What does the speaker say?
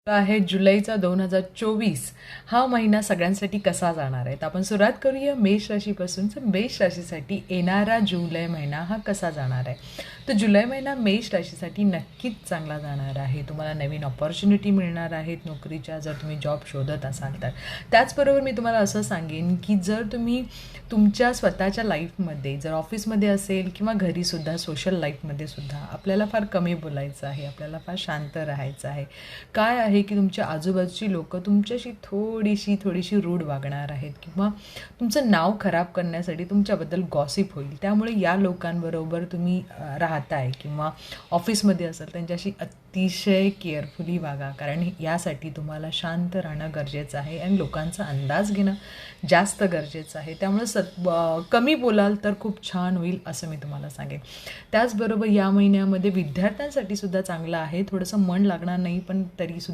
आहे जुलैचा 2024. हा महिना सगळ्यांसाठी कसा जाणार आहे? तर आपण सुरुवात करूया मेष राशीपासून. तर मेष राशीसाठी येणारा जुलै महिना हा कसा जाणार आहे? तर जुलै महिना मेष राशीसाठी नक्कीच चांगला जाणार आहे. तुम्हाला नवीन ऑपॉर्च्युनिटी मिळणार आहेत नोकरीच्या, जर तुम्ही जॉब शोधत असाल तर. त्याचबरोबर मी तुम्हाला असं सांगेन की जर तुम्ही तुमच्या स्वतःच्या लाईफमध्ये, जर ऑफिसमध्ये असेल किंवा घरीसुद्धा, सोशल लाईफमध्ये सुद्धा आपल्याला फार कमी बोलायचं आहे, आपल्याला फार शांत राहायचं आहे. काय आहे की तुमच्या आजूबाजूची लोकं तुमच्याशी थोडीशी रूढ वागणार आहेत किंवा तुमचं नाव खराब करण्यासाठी तुमच्याबद्दल गॉसिप होईल. त्यामुळे या लोकांबरोबर तुम्ही राहताय किंवा ऑफिसमध्ये असाल त्यांच्याशी अतिशय केअरफुली वागा, कारण यासाठी तुम्हाला शांत राहणं गरजेचं आहे आणि लोकांचा अंदाज घेणं जास्त गरजेचं आहे. त्यामुळे कमी बोलाल तर खूप छान होईल असं मी तुम्हाला सांगेन. त्याचबरोबर या महिन्यामध्ये विद्यार्थ्यांसाठी सुद्धा चांगलं आहे. थोडंसं मन लागणार नाही, पण तरीसुद्धा